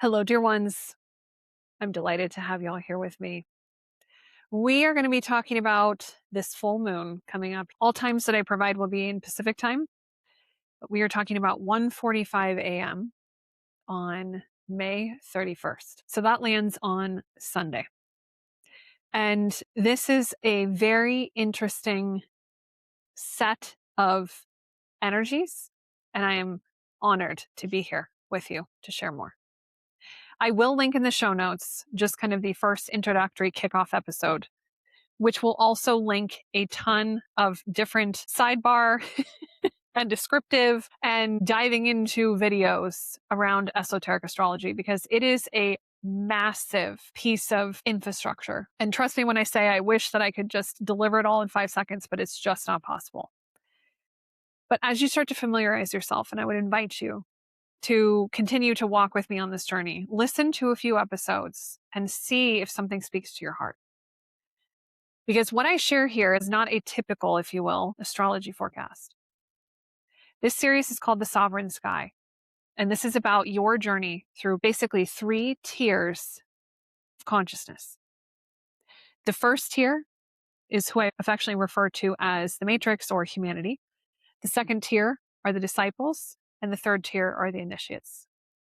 Hello, dear ones. I'm delighted to have y'all here with me. We are going to be talking about this full moon coming up. All times that I provide will be in Pacific time, but we are talking about 1:45 a.m. on May 31st. So that lands on Sunday. And this is a very interesting set of energies, and I am honored to be here with you to share more. I will link in the show notes just kind of the first introductory kickoff episode, which will also link a ton of different sidebar and descriptive and diving into videos around esoteric astrology, because it is a massive piece of infrastructure. And trust me when I say I wish that I could just deliver it all in 5 seconds, but it's just not possible. But as you start to familiarize yourself, and I would invite you to continue to walk with me on this journey, listen to a few episodes and see if something speaks to your heart. Because what I share here is not a typical, if you will, astrology forecast. This series is called The Sovereign Sky. And this is about your journey through basically 3 tiers of consciousness. The first tier is who I affectionately refer to as the matrix or humanity. The second tier are the disciples. And the third tier are the initiates.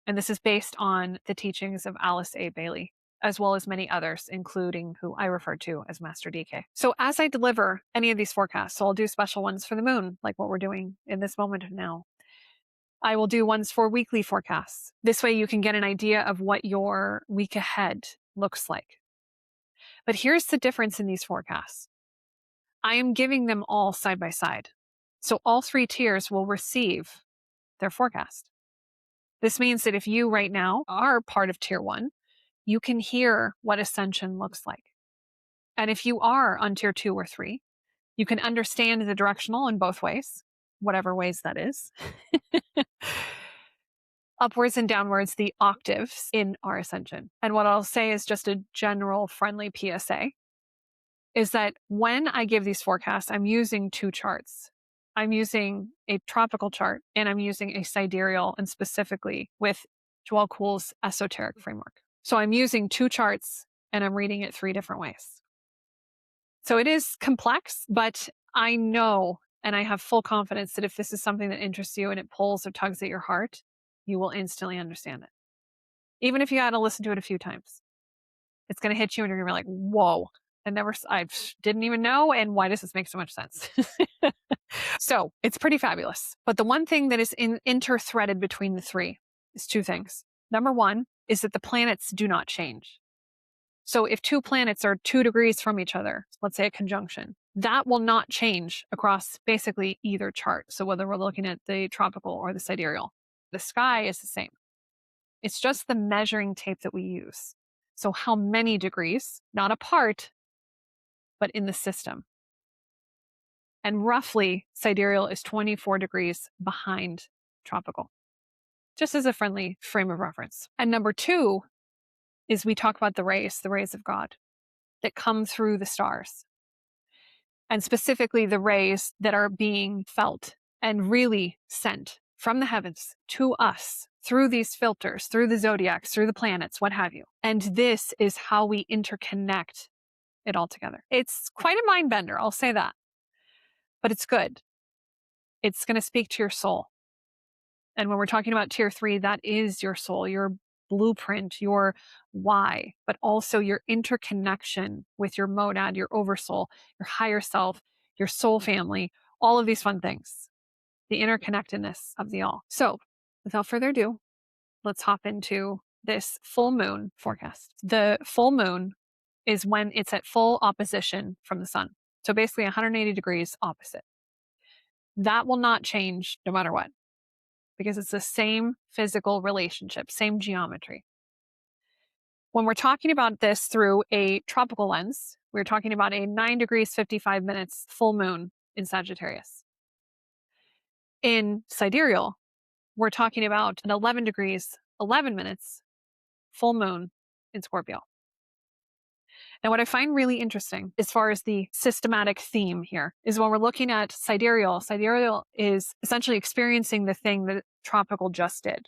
And this is based on the teachings of Alice A. Bailey, as well as many others, including who I refer to as Master Decan. So as I deliver any of these forecasts, so I'll do special ones for the moon, like what we're doing in this moment now. I will do ones for weekly forecasts. This way you can get an idea of what your week ahead looks like. But here's the difference in these forecasts. I am giving them all side by side. So all 3 tiers will receive their forecast. This means that if you right now are part of tier 1, you can hear what ascension looks like. And if you are on tier 2 or 3, you can understand the directional in both ways, whatever ways that is. Upwards and downwards, the octaves in our ascension. And what I'll say is just a general friendly PSA is that when I give these forecasts, I'm using 2 charts. I'm using a tropical chart and I'm using a sidereal, and specifically with Joel Kuhl's esoteric framework. So I'm using 2 charts and I'm reading it 3 different ways. So it is complex, but I know and I have full confidence that if this is something that interests you and it pulls or tugs at your heart, you will instantly understand it. Even if you had to listen to it a few times, it's going to hit you and you're going to be like, whoa, I didn't even know. And why does this make so much sense? So it's pretty fabulous. But the one thing that is interthreaded between the 3 is 2 things. Number 1 is that the planets do not change. So if 2 planets are 2 degrees from each other, let's say a conjunction, that will not change across basically either chart. So whether we're looking at the tropical or the sidereal, the sky is the same. It's just the measuring tape that we use. So how many degrees, not apart, but in the system. And roughly, sidereal is 24 degrees behind tropical, just as a friendly frame of reference. And number 2 is we talk about the rays of God that come through the stars. And specifically the rays that are being felt and really sent from the heavens to us through these filters, through the zodiacs, through the planets, what have you. And this is how we interconnect it all together. It's quite a mind bender, I'll say that. But it's good. It's going to speak to your soul. And when we're talking about tier 3, that is your soul, your blueprint, your why, but also your interconnection with your monad, your oversoul, your higher self, your soul family, all of these fun things, the interconnectedness of the all. So without further ado, let's hop into this full moon forecast. The full moon is when it's at full opposition from the sun. So basically 180 degrees opposite. That will not change no matter what, because it's the same physical relationship, same geometry. When we're talking about this through a tropical lens, we're talking about a 9 degrees 55 minutes full moon in Sagittarius. In sidereal, we're talking about an 11 degrees 11 minutes full moon in Scorpio. Now, what I find really interesting as far as the systematic theme here is when we're looking at sidereal is essentially experiencing the thing that tropical just did.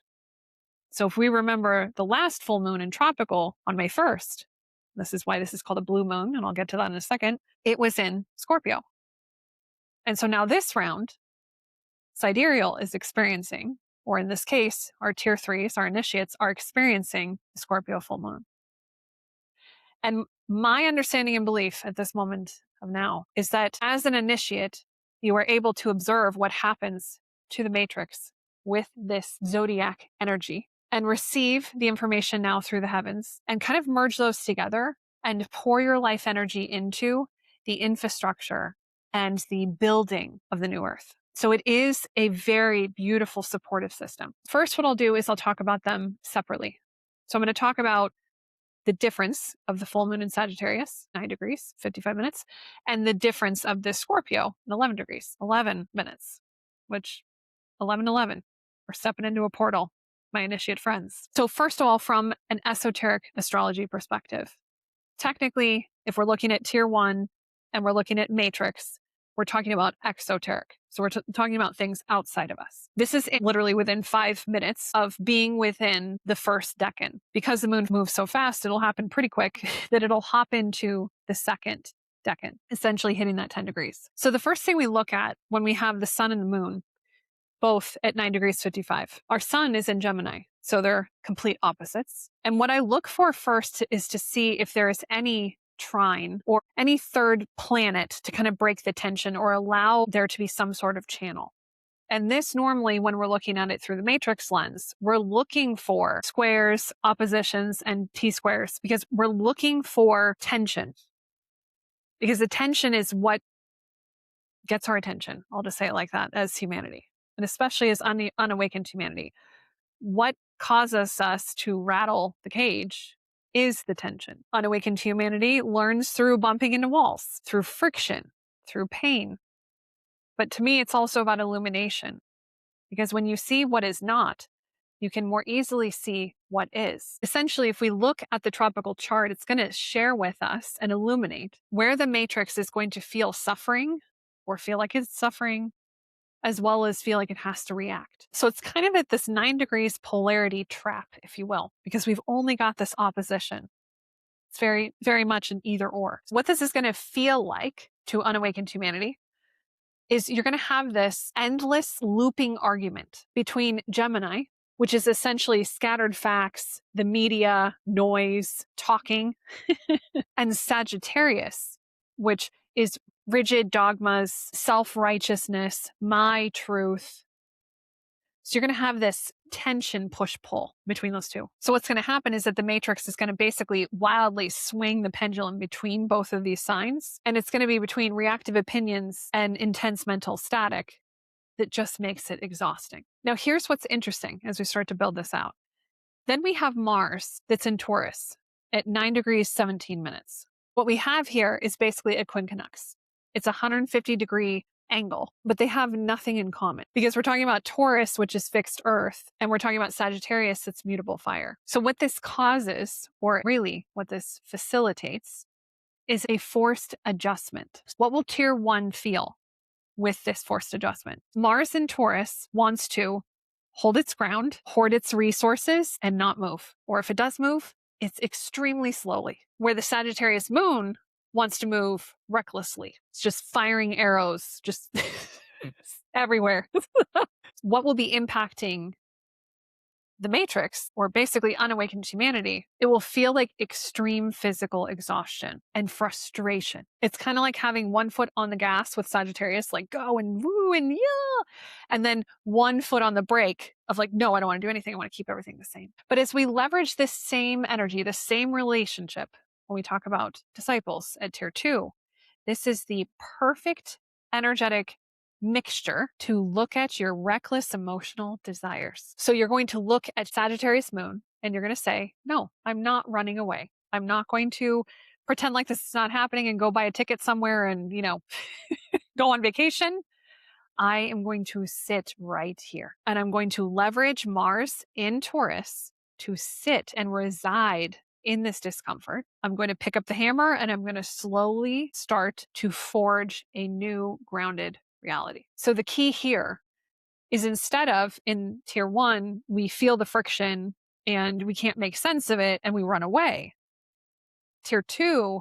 So if we remember the last full moon in Tropical on May 1st, this is why this is called a blue moon, and I'll get to that in a second, it was in Scorpio. And so now this round, Sidereal is experiencing, or in this case, our tier 3s, our initiates, are experiencing the Scorpio full moon. And my understanding and belief at this moment of now is that as an initiate, you are able to observe what happens to the matrix with this zodiac energy and receive the information now through the heavens and kind of merge those together and pour your life energy into the infrastructure and the building of the new earth. So it is a very beautiful supportive system. First, what I'll do is I'll talk about them separately. So I'm going to talk about the difference of the full moon in Sagittarius, 9 degrees, 55 minutes, and the difference of the Scorpio, 11 degrees, 11 minutes, which 11:11, we're stepping into a portal, my initiate friends. So first of all, from an esoteric astrology perspective, technically, if we're looking at tier 1 and we're looking at matrix, we're talking about exoteric. So we're talking about things outside of us. This is literally within 5 minutes of being within the first decan. Because the moon moves so fast, it'll happen pretty quick that it'll hop into the second decan, essentially hitting that 10 degrees. So the first thing we look at when we have the sun and the moon, both at 9 degrees 55, our sun is in Gemini. So they're complete opposites. And what I look for first is to see if there is any trine or any third planet to kind of break the tension or allow there to be some sort of channel. And this normally, when we're looking at it through the matrix lens, we're looking for squares, oppositions, and T-squares because we're looking for tension. Because the tension is what gets our attention. I'll just say it like that, as humanity. And especially as unawakened humanity. What causes us to rattle the cage is the tension. Unawakened humanity learns through bumping into walls, through friction, through pain. But to me, it's also about illumination. Because when you see what is not, you can more easily see what is. Essentially, if we look at the tropical chart, it's going to share with us and illuminate where the matrix is going to feel suffering or feel like it's suffering, as well as feel like it has to react. So it's kind of at this 9 degrees polarity trap, if you will, because we've only got this opposition. It's very, very much an either or. What this is going to feel like to unawakened humanity is you're going to have this endless looping argument between Gemini, which is essentially scattered facts, the media, noise, talking, and Sagittarius, which is rigid dogmas, self-righteousness, my truth. So you're going to have this tension push-pull between those two. So what's going to happen is that the matrix is going to basically wildly swing the pendulum between both of these signs. And it's going to be between reactive opinions and intense mental static that just makes it exhausting. Now, here's what's interesting as we start to build this out. Then we have Mars that's in Taurus at 9 degrees, 17 minutes. What we have here is basically a quincunx. It's a 150-degree angle, but they have nothing in common because we're talking about Taurus, which is fixed earth, and we're talking about Sagittarius, that's mutable fire. So what this causes, or really what this facilitates, is a forced adjustment. What will tier 1 feel with this forced adjustment? Mars in Taurus wants to hold its ground, hoard its resources, and not move. Or if it does move, it's extremely slowly. Where the Sagittarius moon wants to move recklessly. It's just firing arrows, just everywhere. What will be impacting the matrix, or basically unawakened humanity? It will feel like extreme physical exhaustion and frustration. It's kind of like having 1 foot on the gas with Sagittarius, like go and woo and yeah, and then 1 foot on the brake of like, no, I don't want to do anything. I want to keep everything the same. But as we leverage this same energy, the same relationship, when we talk about disciples at tier 2, this is the perfect energetic mixture to look at your reckless emotional desires. So you're going to look at Sagittarius moon and you're going to say, no, I'm not running away. I'm not going to pretend like this is not happening and go buy a ticket somewhere and, go on vacation. I am going to sit right here and I'm going to leverage Mars in Taurus to sit and reside in this discomfort. I'm going to pick up the hammer and I'm going to slowly start to forge a new grounded reality. So the key here is, instead of in tier 1, we feel the friction, and we can't make sense of it and we run away. Tier 2,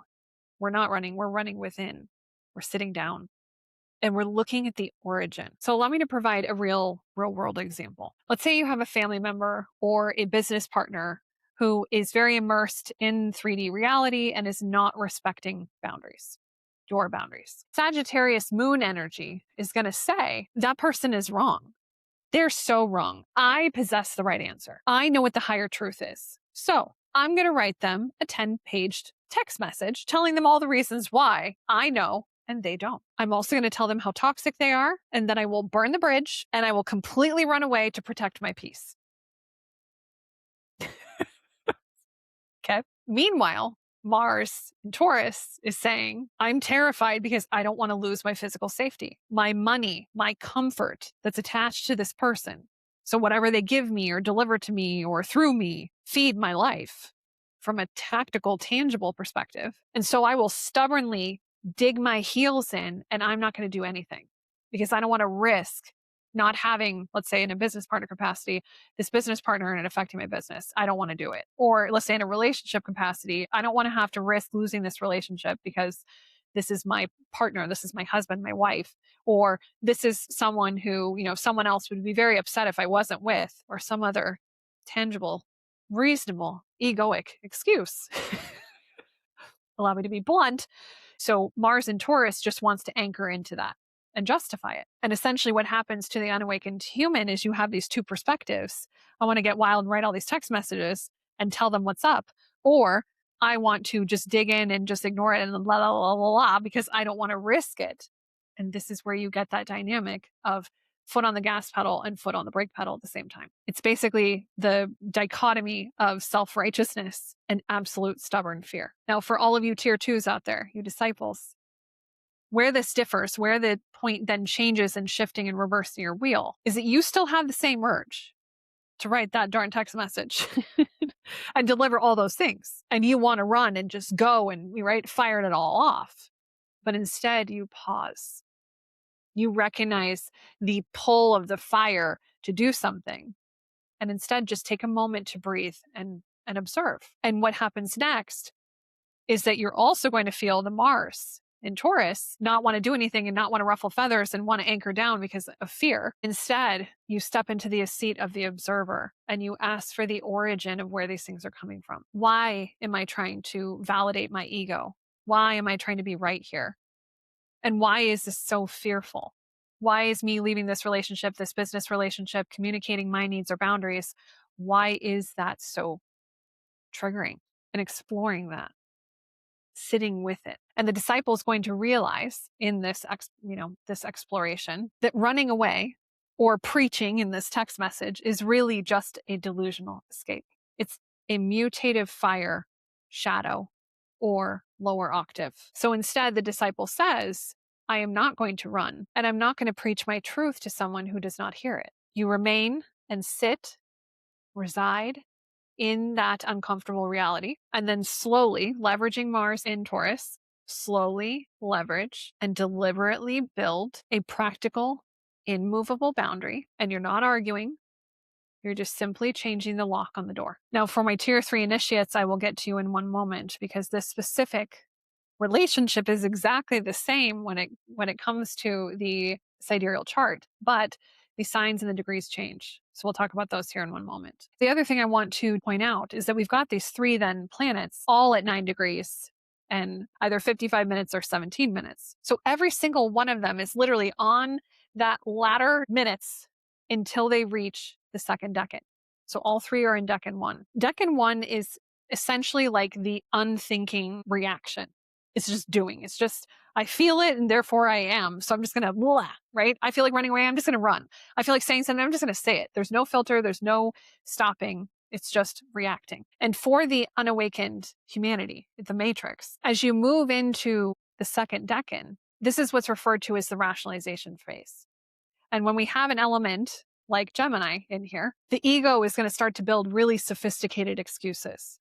we're not running, we're running within. We're sitting down and we're looking at the origin. So allow me to provide a real world example. Let's say you have a family member or a business partner who is very immersed in 3D reality and is not respecting boundaries, your boundaries. Sagittarius moon energy is going to say that person is wrong. They're so wrong. I possess the right answer. I know what the higher truth is. So I'm going to write them a 10-page text message telling them all the reasons why I know and they don't. I'm also going to tell them how toxic they are and that I will burn the bridge and I will completely run away to protect my peace. Okay. Meanwhile, Mars in Taurus is saying, I'm terrified because I don't want to lose my physical safety, my money, my comfort that's attached to this person. So whatever they give me or deliver to me or through me, feed my life from a tactical, tangible perspective. And so I will stubbornly dig my heels in and I'm not going to do anything because I don't want to risk not having, let's say in a business partner capacity, this business partner and it affecting my business. I don't want to do it. Or let's say in a relationship capacity, I don't want to have to risk losing this relationship because this is my partner, this is my husband, my wife, or this is someone who, someone else would be very upset if I wasn't with, or some other tangible, reasonable, egoic excuse. Allow me to be blunt. So Mars in Taurus just wants to anchor into that and justify it. And essentially what happens to the unawakened human is you have these two perspectives. I want to get wild and write all these text messages and tell them what's up. Or I want to just dig in and just ignore it and blah, blah, blah, blah, blah, because I don't want to risk it. And this is where you get that dynamic of foot on the gas pedal and foot on the brake pedal at the same time. It's basically the dichotomy of self-righteousness and absolute stubborn fear. Now, for all of you tier 2s out there, you disciples, where this differs, where the point then changes and shifting and reversing your wheel, is that you still have the same urge to write that darn text message and deliver all those things. And you want to run and just go and fire it all off. But instead you pause. You recognize the pull of the fire to do something. And instead just take a moment to breathe and observe. And what happens next is that you're also going to feel the Mars in Taurus not want to do anything and not want to ruffle feathers and want to anchor down because of fear. Instead, you step into the seat of the observer and you ask for the origin of where these things are coming from. Why am I trying to validate my ego? Why am I trying to be right here? And why is this so fearful? Why is me leaving this relationship, this business relationship, communicating my needs or boundaries? Why is that so triggering? And exploring that, sitting with it. And the disciple is going to realize in this, this exploration that running away or preaching in this text message is really just a delusional escape. It's a mutative fire, shadow, or lower octave. So instead, the disciple says, I am not going to run, and I'm not going to preach my truth to someone who does not hear it. You remain and sit, reside in that uncomfortable reality, and then slowly, leveraging Mars in Taurus, slowly leverage and deliberately build a practical, immovable boundary. And you're not arguing. You're just simply changing the lock on the door. Now, for my tier 3 initiates, I will get to you in one moment because this specific relationship is exactly the same when it comes to the sidereal chart, but the signs and the degrees change. So we'll talk about those here in one moment. The other thing I want to point out is that we've got these 3 then planets all at 9 degrees and either 55 minutes or 17 minutes. So every single one of them is literally on that latter minutes until they reach the second decan. So all 3 are in decan 1. Decan 1 is essentially like the unthinking reaction. It's just doing. It's just, I feel it and therefore I am. So I'm just going to blah, right? I feel like running away. I'm just going to run. I feel like saying something. I'm just going to say it. There's no filter. There's no stopping. It's just reacting. And for the unawakened humanity, the matrix, as you move into the second decan, this is what's referred to as the rationalization phase. And when we have an element like Gemini in here, the ego is going to start to build really sophisticated excuses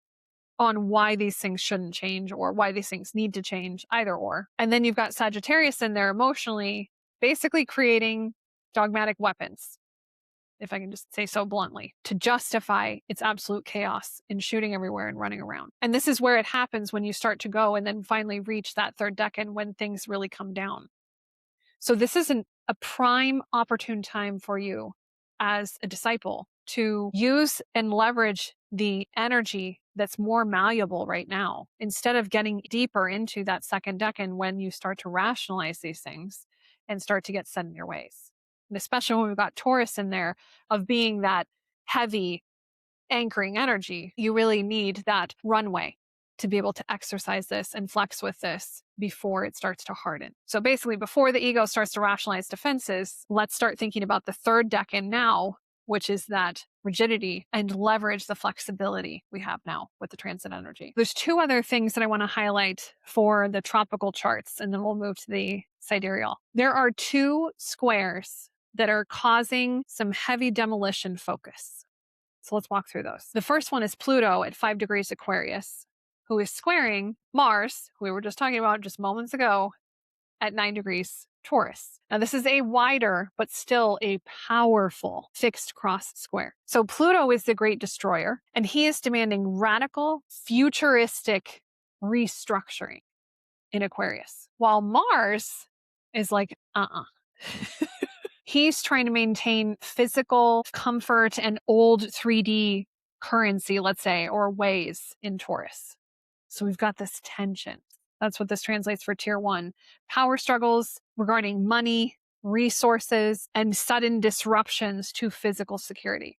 on why these things shouldn't change or why these things need to change, either or. And then you've got Sagittarius in there emotionally, basically creating dogmatic weapons if I can just say so bluntly, to justify its absolute chaos in shooting everywhere and running around. And this is where it happens when you start to go and then finally reach that third decan when things really come down. So this isn't a prime opportune time for you as a disciple to use and leverage the energy that's more malleable right now, instead of getting deeper into that second decan when you start to rationalize these things and start to get set in your ways. And especially when we've got Taurus in there of being that heavy anchoring energy, you really need that runway to be able to exercise this and flex with this before it starts to harden. So basically, before the ego starts to rationalize defenses, let's start thinking about the third decan now, which is that rigidity, and leverage the flexibility we have now with the transit energy. There's two other things that I want to highlight for the tropical charts, and then we'll move to the sidereal. There are two squares that are causing some heavy demolition focus. So let's walk through those. The first one is Pluto at 5 degrees Aquarius, who is squaring Mars, who we were just talking about just moments ago, at 9 degrees Taurus. Now, this is a wider, but still a powerful fixed cross square. So Pluto is the great destroyer, and he is demanding radical, futuristic restructuring in Aquarius, while Mars is like, He's trying to maintain physical comfort and old 3D currency, let's say, or ways in Taurus. So we've got this tension. That's what this translates for tier 1. Power struggles regarding money, resources, and sudden disruptions to physical security.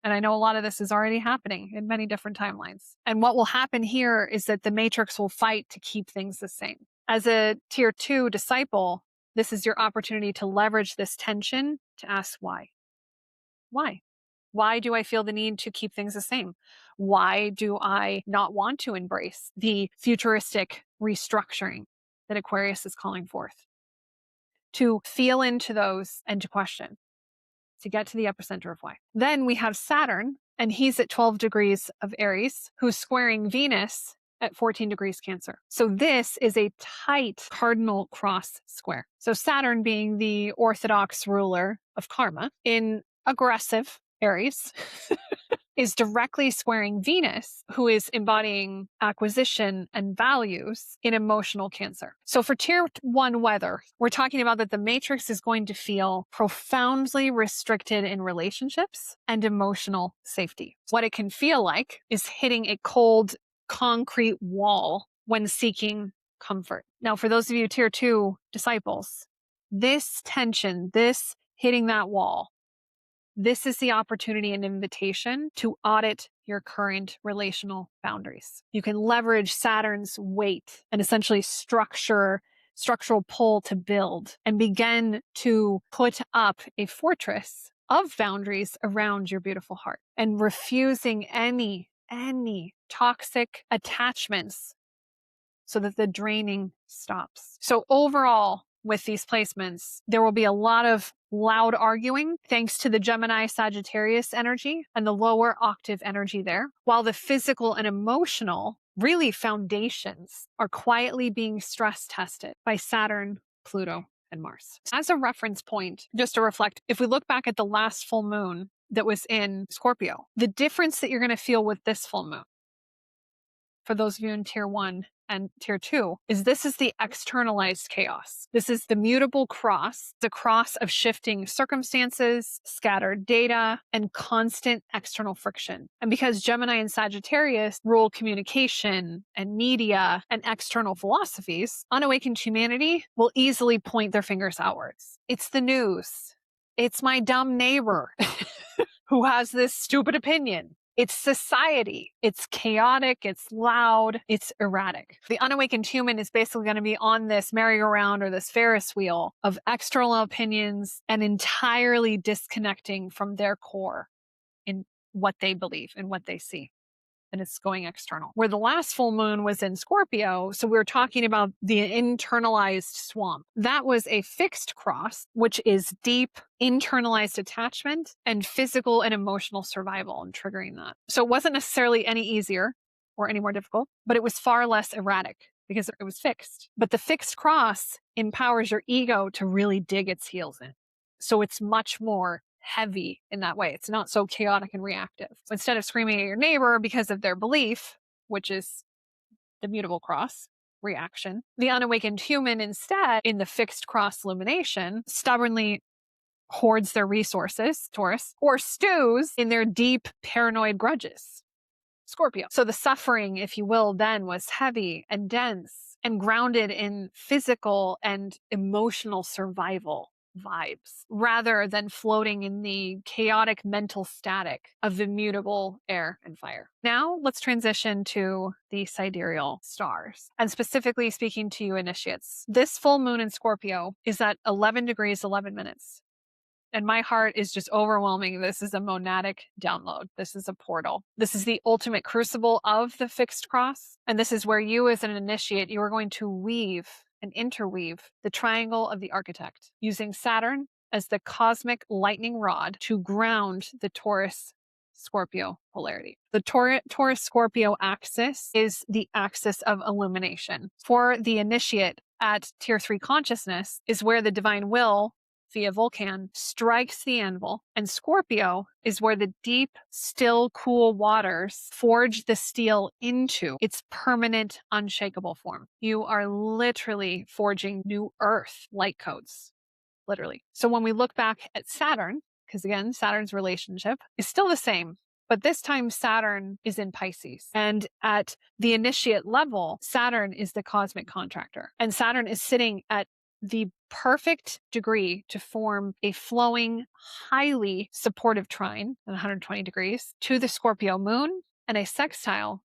And I know a lot of this is already happening in many different timelines. And what will happen here is that the matrix will fight to keep things the same. As a tier 2 disciple, this is your opportunity to leverage this tension to ask why. Why? Why do I feel the need to keep things the same? Why do I not want to embrace the futuristic restructuring that Aquarius is calling forth? To feel into those and to question, to get to the epicenter of why. Then we have Saturn, and he's at 12 degrees of Aries, who's squaring Venus at 14 degrees Cancer. So this is a tight cardinal cross square. So Saturn, being the orthodox ruler of karma in aggressive Aries, is directly squaring Venus, who is embodying acquisition and values in emotional Cancer. So for tier 1 weather, we're talking about that the matrix is going to feel profoundly restricted in relationships and emotional safety. What it can feel like is hitting a cold concrete wall when seeking comfort. Now, for those of you tier 2 disciples, this tension, this hitting that wall, this is the opportunity and invitation to audit your current relational boundaries. You can leverage Saturn's weight and essentially structural pull to build and begin to put up a fortress of boundaries around your beautiful heart, and refusing any toxic attachments so that the draining stops. So overall, with these placements, there will be a lot of loud arguing thanks to the Gemini Sagittarius energy and the lower octave energy there, while the physical and emotional, really foundations, are quietly being stress tested by Saturn, Pluto, and Mars. As a reference point, just to reflect, if we look back at the last full moon that was in Scorpio, the difference that you're going to feel with this full moon, for those of you in tier 1 and tier 2, is this is the externalized chaos. This is the mutable cross, the cross of shifting circumstances, scattered data, and constant external friction. And because Gemini and Sagittarius rule communication and media and external philosophies, unawakened humanity will easily point their fingers outwards. It's the news. It's my dumb neighbor who has this stupid opinion. It's society. It's chaotic. It's loud. It's erratic. The unawakened human is basically going to be on this merry-go-round or this Ferris wheel of external opinions and entirely disconnecting from their core in what they believe and what they see. And it's going external. Where the last full moon was in Scorpio, so we were talking about the internalized swamp. That was a fixed cross, which is deep internalized attachment and physical and emotional survival and triggering that. So it wasn't necessarily any easier or any more difficult, but it was far less erratic because it was fixed. But the fixed cross empowers your ego to really dig its heels in. So it's much more heavy in that way. It's not so chaotic and reactive. So instead of screaming at your neighbor because of their belief, which is the mutable cross reaction, the unawakened human instead, in the fixed cross illumination, stubbornly hoards their resources, Taurus, or stews in their deep paranoid grudges, Scorpio. So the suffering, if you will, then was heavy and dense and grounded in physical and emotional survival vibes rather than floating in the chaotic mental static of immutable air and fire. Now let's transition to the sidereal stars, and specifically speaking to you initiates. This full moon in Scorpio is at 11 degrees 11 minutes. And my heart is just overwhelming. This is a monadic download. This is a portal. This is the ultimate crucible of the fixed cross. And this is where you as an initiate, you are going to weave and interweave the triangle of the architect using Saturn as the cosmic lightning rod to ground the Taurus Scorpio polarity. The Taurus Scorpio axis is the axis of illumination. For the initiate at tier 3 consciousness is where the divine will via Vulcan strikes the anvil, and Scorpio is where the deep, still, cool waters forge the steel into its permanent, unshakable form. You are literally forging new earth light codes, literally. So when we look back at Saturn, because again, Saturn's relationship is still the same, but this time Saturn is in Pisces. And at the initiate level, Saturn is the cosmic contractor. And Saturn is sitting at the perfect degree to form a flowing, highly supportive trine at 120 degrees to the Scorpio moon and a sextile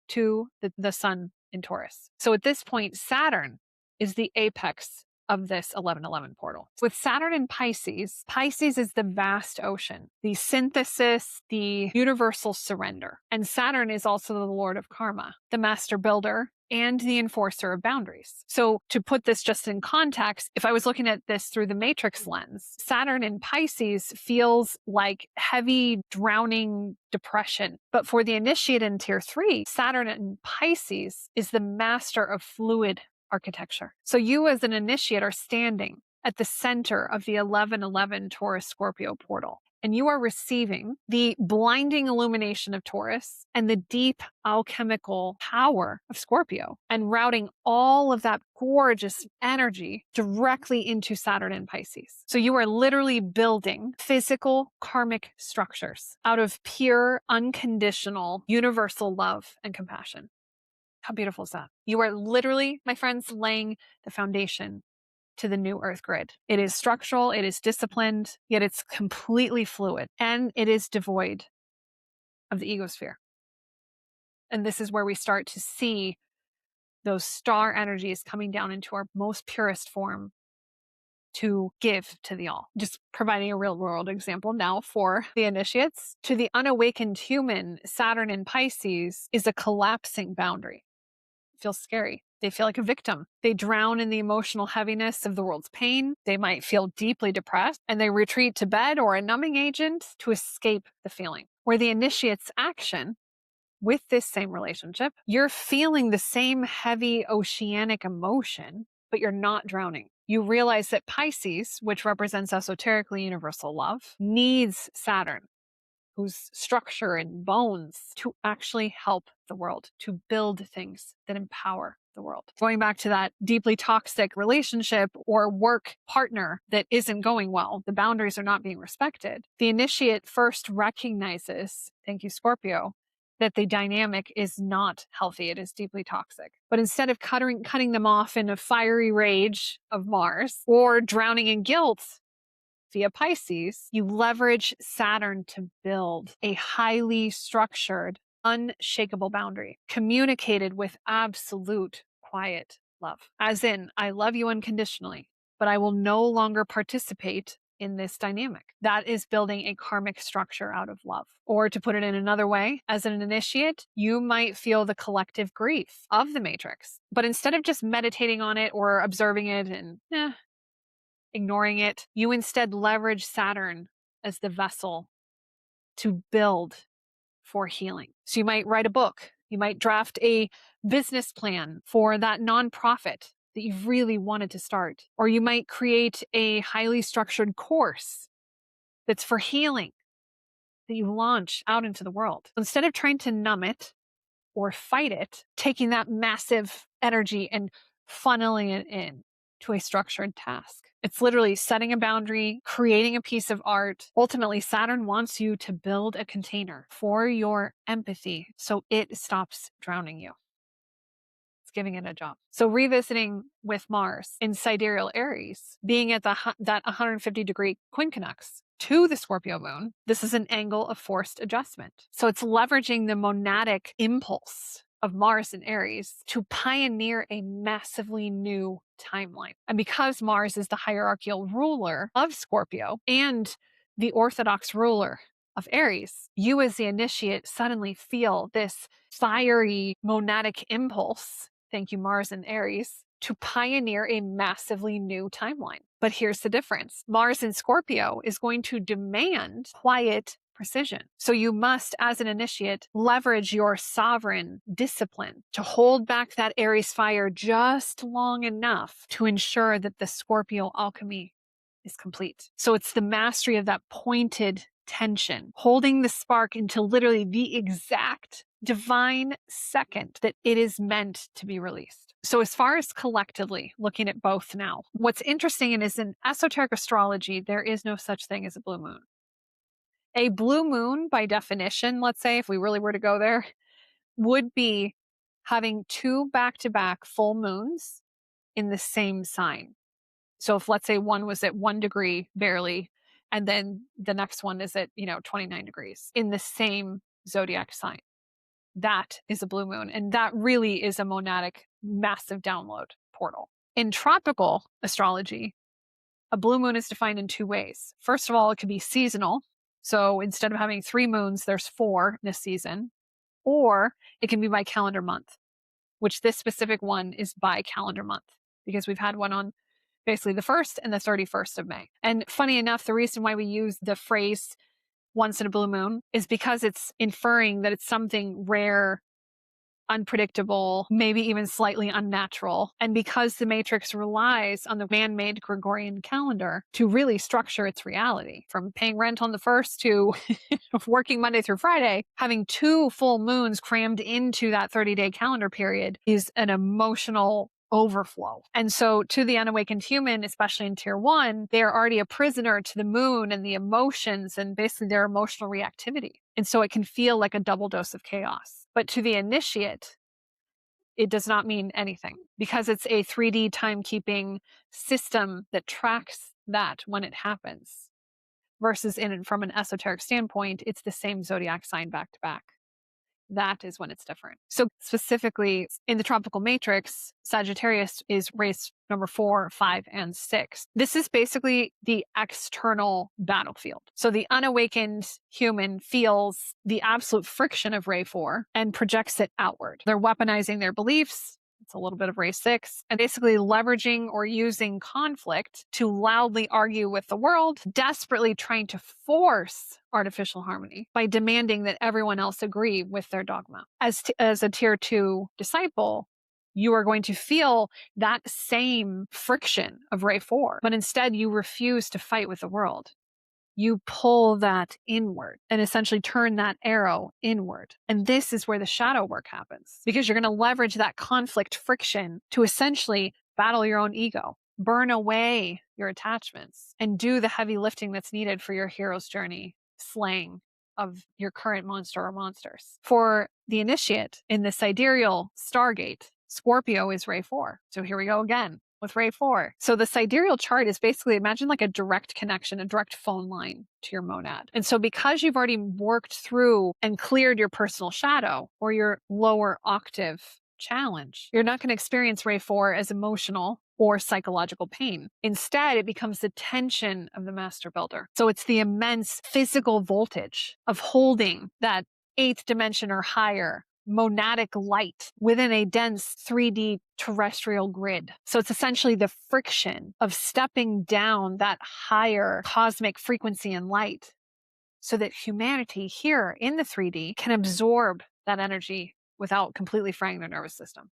to the sun in Taurus. So at this point, Saturn is the apex of this 1111 portal. With Saturn in Pisces, Pisces is the vast ocean, the synthesis, the universal surrender. And Saturn is also the lord of karma, the master builder, and the enforcer of boundaries. So to put this just in context, if I was looking at this through the matrix lens, Saturn in Pisces feels like heavy, drowning depression. But for the initiate in tier 3, Saturn in Pisces is the master of fluid architecture. So you as an initiate are standing at the center of the 1111 Taurus Scorpio portal. And you are receiving the blinding illumination of Taurus and the deep alchemical power of Scorpio, and routing all of that gorgeous energy directly into Saturn and Pisces. So you are literally building physical karmic structures out of pure, unconditional, universal love and compassion. How beautiful is that? You are literally, my friends, laying the foundation to the new earth grid. It is structural, it is disciplined, yet it's completely fluid, and it is devoid of the egosphere. And this is where we start to see those star energies coming down into our most purest form to give to the all. Just providing a real world example now for the initiates. To the unawakened human, Saturn in Pisces is a collapsing boundary. It feels scary. They feel like a victim. They drown in the emotional heaviness of the world's pain. They might feel deeply depressed, and they retreat to bed or a numbing agent to escape the feeling. Where the initiate's action with this same relationship, you're feeling the same heavy oceanic emotion, but you're not drowning. You realize that Pisces, which represents esoterically universal love, needs Saturn, whose structure and bones, to actually help the world, to build things that empower the world. Going back to that deeply toxic relationship or work partner that isn't going well, the boundaries are not being respected. The initiate first recognizes, thank you, Scorpio, that the dynamic is not healthy. It is deeply toxic. But instead of cutting them off in a fiery rage of Mars or drowning in guilt via Pisces, you leverage Saturn to build a highly structured, unshakable boundary, communicated with absolute quiet love. As in, I love you unconditionally, but I will no longer participate in this dynamic. That is building a karmic structure out of love. Or to put it in another way, as an initiate, you might feel the collective grief of the matrix. But instead of just meditating on it or observing it and ignoring it, you instead leverage Saturn as the vessel to build for healing. So you might write a book. You might draft a business plan for that nonprofit that you've really wanted to start. Or you might create a highly structured course that's for healing that you launch out into the world. Instead of trying to numb it or fight it, taking that massive energy and funneling it in to a structured task. It's literally setting a boundary, creating a piece of art. Ultimately, Saturn wants you to build a container for your empathy so it stops drowning you. It's giving it a job. So revisiting with Mars in Sidereal Aries, being at that 150-degree quincunx to the Scorpio moon, this is an angle of forced adjustment. So it's leveraging the monadic impulse of Mars in Aries to pioneer a massively new timeline. And because Mars is the hierarchical ruler of Scorpio and the orthodox ruler of Aries, you as the initiate suddenly feel this fiery monadic impulse, thank you Mars and Aries, to pioneer a massively new timeline. But here's the difference. Mars in Scorpio is going to demand quiet precision. So you must, as an initiate, leverage your sovereign discipline to hold back that Aries fire just long enough to ensure that the Scorpio alchemy is complete. So it's the mastery of that pointed tension, holding the spark until literally the exact divine second that it is meant to be released. So as far as collectively looking at both now, what's interesting is in esoteric astrology, there is no such thing as a blue moon. A blue moon, by definition, let's say, if we really were to go there, would be having two back-to-back full moons in the same sign. So if, let's say, one was at 1 degree barely, and then the next one is at, 29 degrees in the same zodiac sign, that is a blue moon. And that really is a monadic, massive download portal. In tropical astrology, a blue moon is defined in two ways. First of all, it could be seasonal. So instead of having 3 moons, there's 4 in a season. Or it can be by calendar month, which this specific one is by calendar month, because we've had one on basically the 1st and the 31st of May. And funny enough, the reason why we use the phrase once in a blue moon is because it's inferring that it's something rare, unpredictable, maybe even slightly unnatural. And because the matrix relies on the man-made Gregorian calendar to really structure its reality, from paying rent on the 1st to working Monday through Friday, having 2 full moons crammed into that 30-day calendar period is an emotional overflow. And so to the unawakened human, especially in tier 1, they're already a prisoner to the moon and the emotions and basically their emotional reactivity. And so it can feel like a double dose of chaos. But to the initiate, it does not mean anything because it's a 3D timekeeping system that tracks that when it happens. Versus from an esoteric standpoint, it's the same zodiac sign back to back. That is when it's different. So specifically in the tropical matrix, Sagittarius is race number 4, 5, and 6. This is basically the external battlefield. So the unawakened human feels the absolute friction of Ray 4 and projects it outward. They're weaponizing their beliefs. It's a little bit of race 6 and basically leveraging or using conflict to loudly argue with the world, desperately trying to force artificial harmony by demanding that everyone else agree with their dogma. As a tier 2 disciple, you are going to feel that same friction of Ray 4, but instead you refuse to fight with the world. You pull that inward and essentially turn that arrow inward. And this is where the shadow work happens because you're going to leverage that conflict friction to essentially battle your own ego, burn away your attachments, and do the heavy lifting that's needed for your hero's journey, slaying of your current monster or monsters. For the initiate in the Sidereal Stargate, Scorpio is Ray 4. So here we go again with Ray 4. So the sidereal chart is basically, imagine like a direct connection, a direct phone line to your monad. And so because you've already worked through and cleared your personal shadow or your lower octave challenge, you're not going to experience Ray 4 as emotional or psychological pain. Instead, it becomes the tension of the master builder. So it's the immense physical voltage of holding that 8th dimension or higher monadic light within a dense 3D terrestrial grid. So it's essentially the friction of stepping down that higher cosmic frequency and light so that humanity here in the 3D can absorb that energy without completely frying their nervous system.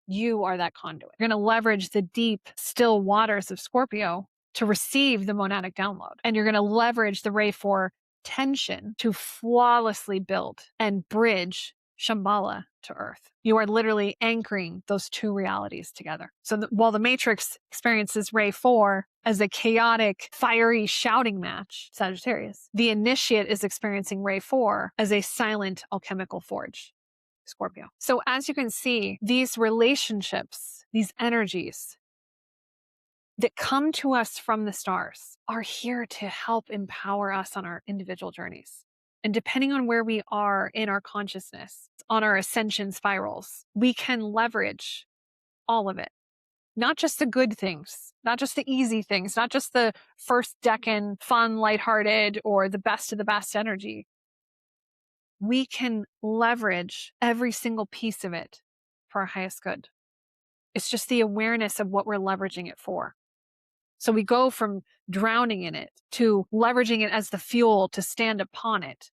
You are that conduit. You're going to leverage the deep, still waters of Scorpio to receive the monadic download. And you're going to leverage the Ray 4 tension to flawlessly build and bridge Shambhala to Earth. You are literally anchoring those two realities together. So while the Matrix experiences Ray 4 as a chaotic, fiery shouting match, Sagittarius, the initiate is experiencing Ray 4 as a silent alchemical forge, Scorpio. So as you can see, these relationships, these energies that come to us from the stars are here to help empower us on our individual journeys. And depending on where we are in our consciousness, on our ascension spirals, we can leverage all of it. Not just the good things, not just the easy things, not just the first Decan, fun, lighthearted, or the best of the best energy. We can leverage every single piece of it for our highest good. It's just the awareness of what we're leveraging it for. So we go from drowning in it to leveraging it as the fuel to stand upon it,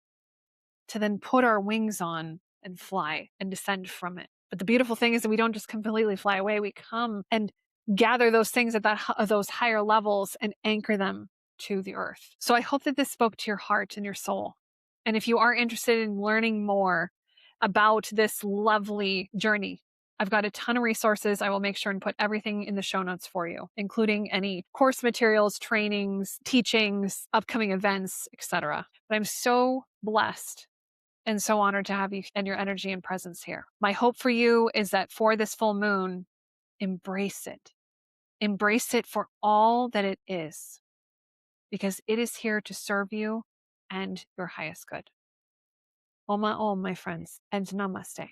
to then put our wings on and fly and descend from it. But the beautiful thing is that we don't just completely fly away. We come and gather those things at those higher levels and anchor them to the earth. So I hope that this spoke to your heart and your soul. And if you are interested in learning more about this lovely journey, I've got a ton of resources. I will make sure and put everything in the show notes for you, including any course materials, trainings, teachings, upcoming events, etc. But I'm so blessed and so honored to have you and your energy and presence here. My hope for you is that for this full moon, embrace it. Embrace it for all that it is, because it is here to serve you and your highest good. Om, my friends, and namaste.